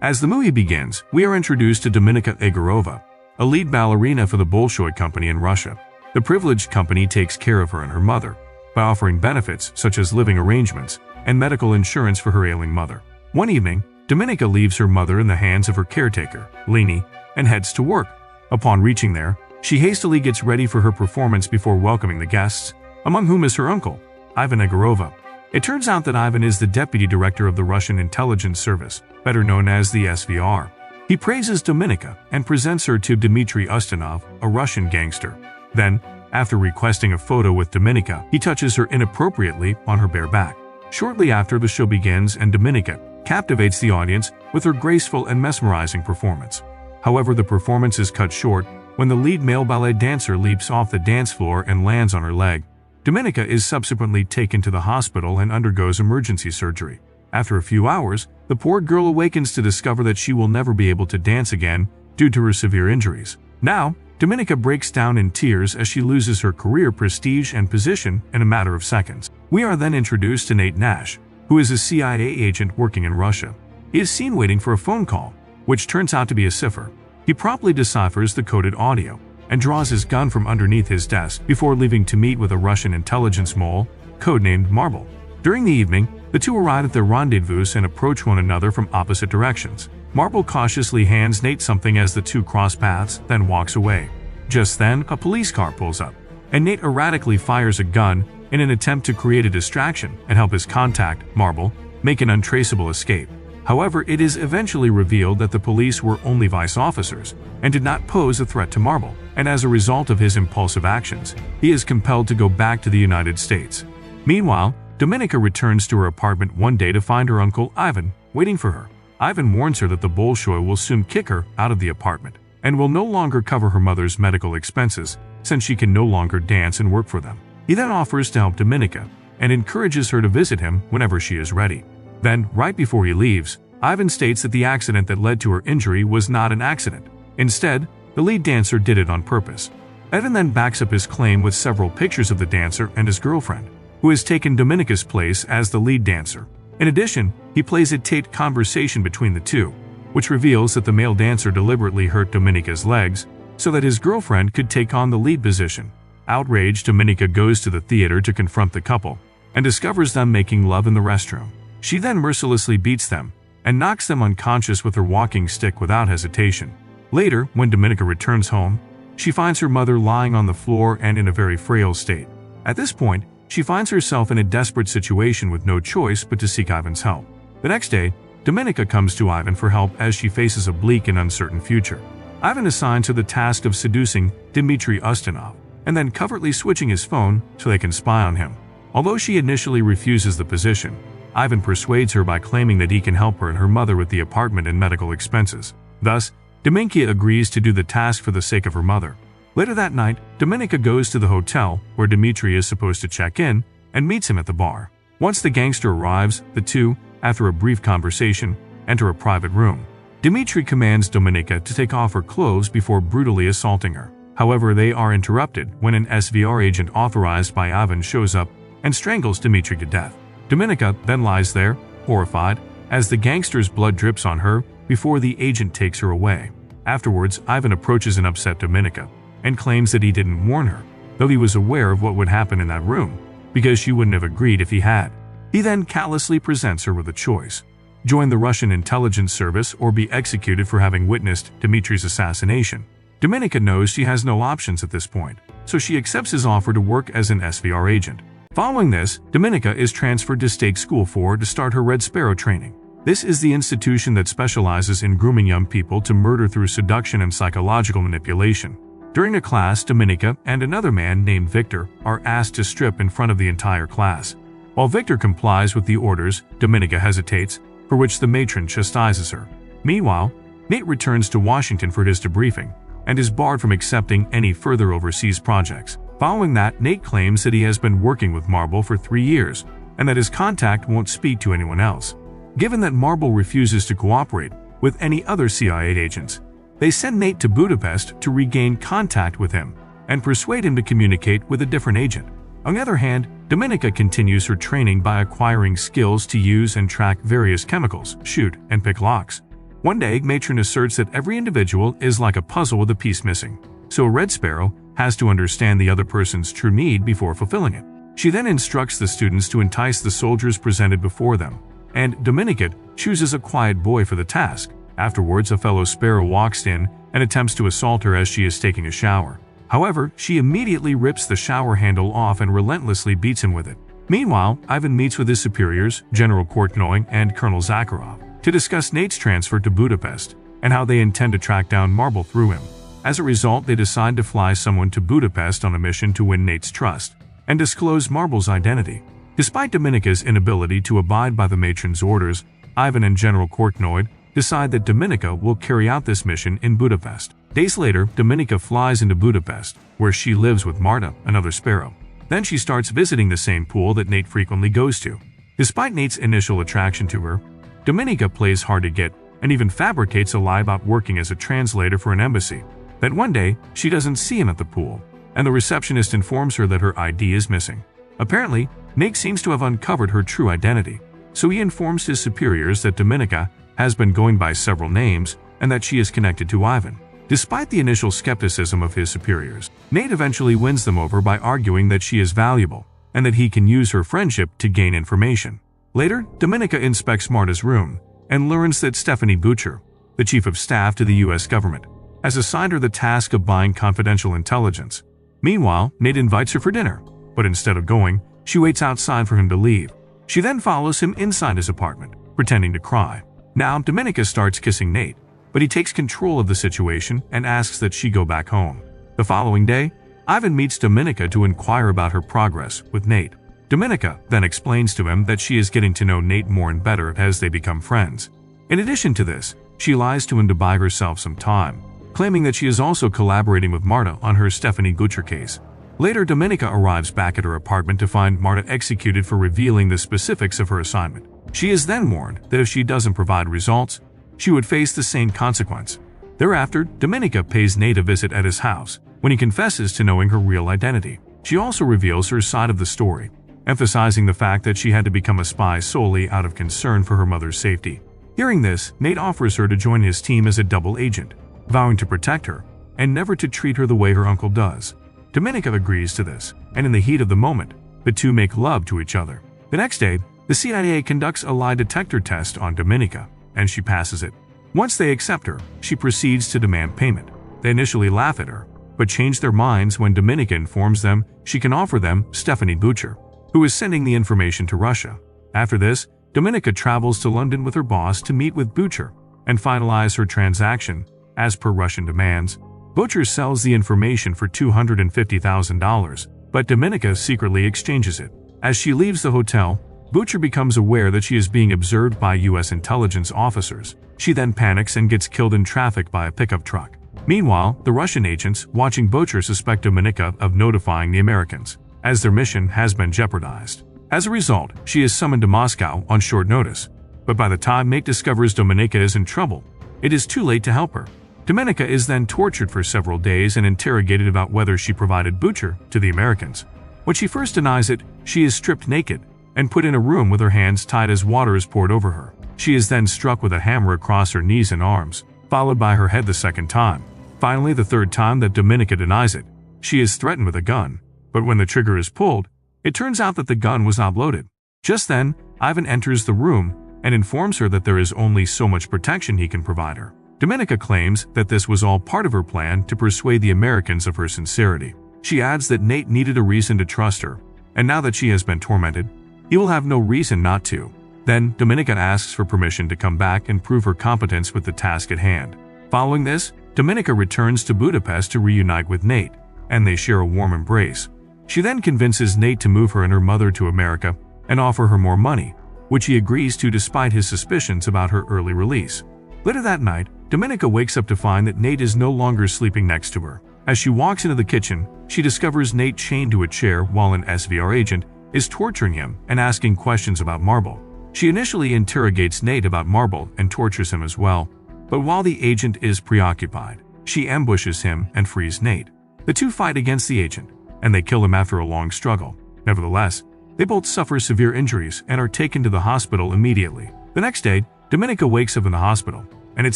As the movie begins, we are introduced to Dominika Egorova, a lead ballerina for the Bolshoi Company in Russia. The privileged company takes care of her and her mother by offering benefits such as living arrangements and medical insurance for her ailing mother. One evening, Dominika leaves her mother in the hands of her caretaker, Leni, and heads to work. Upon reaching there, she hastily gets ready for her performance before welcoming the guests, among whom is her uncle, Ivan Egorova. It turns out that Ivan is the deputy director of the Russian intelligence service, better known as the SVR. He praises Dominika and presents her to Dmitry Ustinov, a Russian gangster. Then, after requesting a photo with Dominika, he touches her inappropriately on her bare back. Shortly after, the show begins and Dominika captivates the audience with her graceful and mesmerizing performance. However, the performance is cut short when the lead male ballet dancer leaps off the dance floor and lands on her leg. Dominika is subsequently taken to the hospital and undergoes emergency surgery. After a few hours, the poor girl awakens to discover that she will never be able to dance again due to her severe injuries. Now, Dominika breaks down in tears as she loses her career prestige and position in a matter of seconds. We are then introduced to Nate Nash, who is a CIA agent working in Russia. He is seen waiting for a phone call, which turns out to be a cipher. He promptly deciphers the coded audio and draws his gun from underneath his desk before leaving to meet with a Russian intelligence mole, codenamed Marble. During the evening, the two arrive at their rendezvous and approach one another from opposite directions. Marble cautiously hands Nate something as the two cross paths, then walks away. Just then, a police car pulls up, and Nate erratically fires a gun in an attempt to create a distraction and help his contact, Marble, make an untraceable escape. However, it is eventually revealed that the police were only vice officers and did not pose a threat to Marble, and as a result of his impulsive actions, he is compelled to go back to the United States. Meanwhile, Dominika returns to her apartment one day to find her uncle Ivan waiting for her. Ivan warns her that the Bolshoi will soon kick her out of the apartment and will no longer cover her mother's medical expenses since she can no longer dance and work for them. He then offers to help Dominika and encourages her to visit him whenever she is ready. Then, right before he leaves, Ivan states that the accident that led to her injury was not an accident. Instead, the lead dancer did it on purpose. Ivan then backs up his claim with several pictures of the dancer and his girlfriend, who has taken Dominika's place as the lead dancer. In addition, he plays a taped conversation between the two, which reveals that the male dancer deliberately hurt Dominika's legs so that his girlfriend could take on the lead position. Outraged, Dominika goes to the theater to confront the couple and discovers them making love in the restroom. She then mercilessly beats them and knocks them unconscious with her walking stick without hesitation. Later, when Dominika returns home, she finds her mother lying on the floor and in a very frail state. At this point, she finds herself in a desperate situation with no choice but to seek Ivan's help. The next day, Dominika comes to Ivan for help as she faces a bleak and uncertain future. Ivan assigns her the task of seducing Dmitry Ustinov and then covertly switching his phone so they can spy on him. Although she initially refuses the position, Ivan persuades her by claiming that he can help her and her mother with the apartment and medical expenses. Thus, Dominika agrees to do the task for the sake of her mother. Later that night, Dominika goes to the hotel where Dmitry is supposed to check in and meets him at the bar. Once the gangster arrives, the two, after a brief conversation, enter a private room. Dmitry commands Dominika to take off her clothes before brutally assaulting her. However, they are interrupted when an SVR agent authorized by Ivan shows up and strangles Dmitry to death. Dominika then lies there, horrified, as the gangster's blood drips on her before the agent takes her away. Afterwards, Ivan approaches an upset Dominika and claims that he didn't warn her, though he was aware of what would happen in that room, because she wouldn't have agreed if he had. He then callously presents her with a choice: join the Russian intelligence service or be executed for having witnessed Dmitry's assassination. Dominika knows she has no options at this point, so she accepts his offer to work as an SVR agent. Following this, Dominika is transferred to State School 4 to start her Red Sparrow training. This is the institution that specializes in grooming young people to murder through seduction and psychological manipulation. During the class, Dominika and another man named Victor are asked to strip in front of the entire class. While Victor complies with the orders, Dominika hesitates, for which the matron chastises her. Meanwhile, Nate returns to Washington for his debriefing and is barred from accepting any further overseas projects. Following that, Nate claims that he has been working with Marble for 3 years and that his contact won't speak to anyone else. Given that Marble refuses to cooperate with any other CIA agents, they send Nate to Budapest to regain contact with him and persuade him to communicate with a different agent. On the other hand, Dominika continues her training by acquiring skills to use and track various chemicals, shoot, and pick locks. One day, Matron asserts that every individual is like a puzzle with a piece missing, so a red sparrow has to understand the other person's true need before fulfilling it. She then instructs the students to entice the soldiers presented before them, and Dominica chooses a quiet boy for the task. Afterwards, a fellow sparrow walks in and attempts to assault her as she is taking a shower. However, she immediately rips the shower handle off and relentlessly beats him with it. Meanwhile, Ivan meets with his superiors, General Kortnoy and Colonel Zakharov, to discuss Nate's transfer to Budapest and how they intend to track down Marble through him. As a result, they decide to fly someone to Budapest on a mission to win Nate's trust and disclose Marble's identity. Despite Dominica's inability to abide by the matron's orders, Ivan and General Kortnoy decide that Dominica will carry out this mission in Budapest. Days later, Dominica flies into Budapest, where she lives with Marta, another sparrow. Then she starts visiting the same pool that Nate frequently goes to. Despite Nate's initial attraction to her, Dominica plays hard to get and even fabricates a lie about working as a translator for an embassy. That one day, she doesn't see him at the pool, and the receptionist informs her that her ID is missing. Apparently, Nate seems to have uncovered her true identity, so he informs his superiors that Dominica has been going by several names and that she is connected to Ivan. Despite the initial skepticism of his superiors, Nate eventually wins them over by arguing that she is valuable and that he can use her friendship to gain information. Later, Dominica inspects Marta's room and learns that Stephanie Butcher, the chief of staff to the U.S. government, has assigned her the task of buying confidential intelligence. Meanwhile, Nate invites her for dinner, but instead of going, she waits outside for him to leave. She then follows him inside his apartment, pretending to cry. Now, Dominica starts kissing Nate, but he takes control of the situation and asks that she go back home. The following day, Ivan meets Dominica to inquire about her progress with Nate. Dominica then explains to him that she is getting to know Nate more and better as they become friends. In addition to this, she lies to him to buy herself some time, claiming that she is also collaborating with Marta on her Stephanie Butcher case. Later, Dominica arrives back at her apartment to find Marta executed for revealing the specifics of her assignment. She is then warned that if she doesn't provide results, she would face the same consequence. Thereafter, Dominica pays Nate a visit at his house when he confesses to knowing her real identity. She also reveals her side of the story, emphasizing the fact that she had to become a spy solely out of concern for her mother's safety. Hearing this, Nate offers her to join his team as a double agent, vowing to protect her and never to treat her the way her uncle does. Dominica agrees to this, and in the heat of the moment, the two make love to each other. The next day, the CIA conducts a lie detector test on Dominica, and she passes it. Once they accept her, she proceeds to demand payment. They initially laugh at her, but change their minds when Dominica informs them she can offer them Stephanie Butcher, who is sending the information to Russia. After this, Dominica travels to London with her boss to meet with Butcher and finalize her transaction. As per Russian demands, Butcher sells the information for $250,000, but Dominica secretly exchanges it. As she leaves the hotel, Butcher becomes aware that she is being observed by U.S. intelligence officers. She then panics and gets killed in traffic by a pickup truck. Meanwhile, the Russian agents watching Butcher suspect Dominica of notifying the Americans, as their mission has been jeopardized. As a result, she is summoned to Moscow on short notice. But by the time Nate discovers Dominica is in trouble, it is too late to help her. Dominica is then tortured for several days and interrogated about whether she provided Butcher to the Americans. When she first denies it, she is stripped naked and put in a room with her hands tied as water is poured over her. She is then struck with a hammer across her knees and arms, followed by her head the second time. Finally, the third time that Dominica denies it, she is threatened with a gun. But when the trigger is pulled, it turns out that the gun was not loaded. Just then, Ivan enters the room and informs her that there is only so much protection he can provide her. Dominica claims that this was all part of her plan to persuade the Americans of her sincerity. She adds that Nate needed a reason to trust her, and now that she has been tormented, he will have no reason not to. Then, Dominica asks for permission to come back and prove her competence with the task at hand. Following this, Dominica returns to Budapest to reunite with Nate, and they share a warm embrace. She then convinces Nate to move her and her mother to America and offer her more money, which he agrees to despite his suspicions about her early release. Later that night, Dominica wakes up to find that Nate is no longer sleeping next to her. As she walks into the kitchen, she discovers Nate chained to a chair while an SVR agent is torturing him and asking questions about Marble. She initially interrogates Nate about Marble and tortures him as well, but while the agent is preoccupied, she ambushes him and frees Nate. The two fight against the agent, and they kill him after a long struggle. Nevertheless, they both suffer severe injuries and are taken to the hospital immediately. The next day, Dominica wakes up in the hospital, and it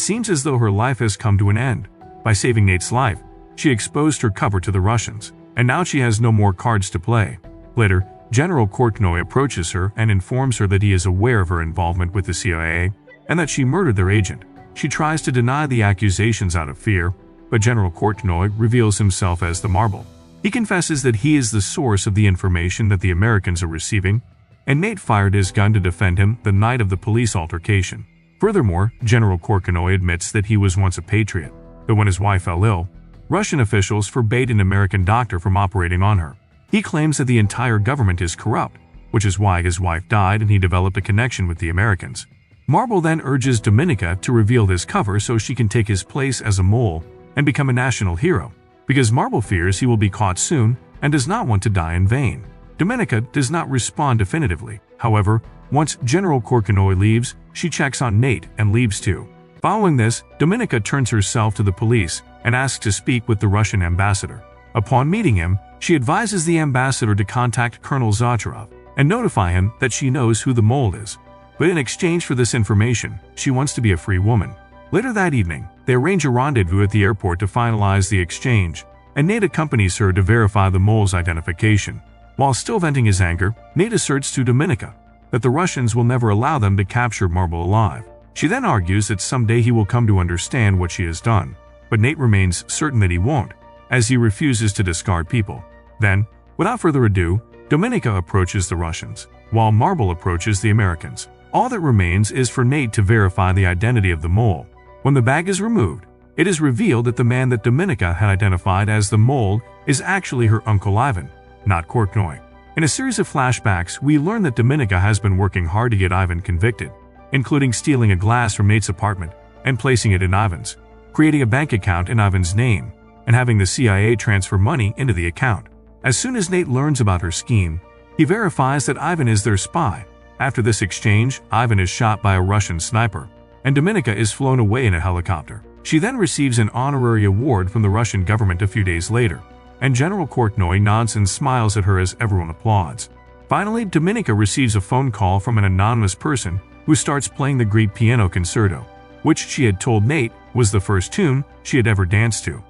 seems as though her life has come to an end. By saving Nate's life, she exposed her cover to the Russians, and now she has no more cards to play. Later, General Kortnoy approaches her and informs her that he is aware of her involvement with the CIA and that she murdered their agent. She tries to deny the accusations out of fear, but General Kortnoy reveals himself as the Marble. He confesses that he is the source of the information that the Americans are receiving, and Nate fired his gun to defend him the night of the police altercation. Furthermore, General Kortnoy admits that he was once a patriot, but when his wife fell ill, Russian officials forbade an American doctor from operating on her. He claims that the entire government is corrupt, which is why his wife died and he developed a connection with the Americans. Marble then urges Dominica to reveal this cover so she can take his place as a mole and become a national hero, because Marble fears he will be caught soon and does not want to die in vain. Dominica does not respond definitively. However, once General Kortnoy leaves, she checks on Nate and leaves too. Following this, Dominica turns herself to the police and asks to speak with the Russian ambassador. Upon meeting him, she advises the ambassador to contact Colonel Zacharov and notify him that she knows who the mole is. But in exchange for this information, she wants to be a free woman. Later that evening, they arrange a rendezvous at the airport to finalize the exchange, and Nate accompanies her to verify the mole's identification. While still venting his anger, Nate asserts to Dominica that the Russians will never allow them to capture Marble alive. She then argues that someday he will come to understand what she has done, but Nate remains certain that he won't, as he refuses to discard people. Then, without further ado, Dominica approaches the Russians, while Marble approaches the Americans. All that remains is for Nate to verify the identity of the mole. When the bag is removed, it is revealed that the man that Dominica had identified as the mole is actually her Uncle Ivan, not Kortnoy. In a series of flashbacks, we learn that Dominica has been working hard to get Ivan convicted, including stealing a glass from Nate's apartment and placing it in Ivan's, creating a bank account in Ivan's name, and having the CIA transfer money into the account. As soon as Nate learns about her scheme, he verifies that Ivan is their spy. After this exchange, Ivan is shot by a Russian sniper, and Dominica is flown away in a helicopter. She then receives an honorary award from the Russian government a few days later, and General Kortnoy nods and smiles at her as everyone applauds. Finally, Dominica receives a phone call from an anonymous person who starts playing the Greek piano concerto, which she had told Nate was the first tune she had ever danced to.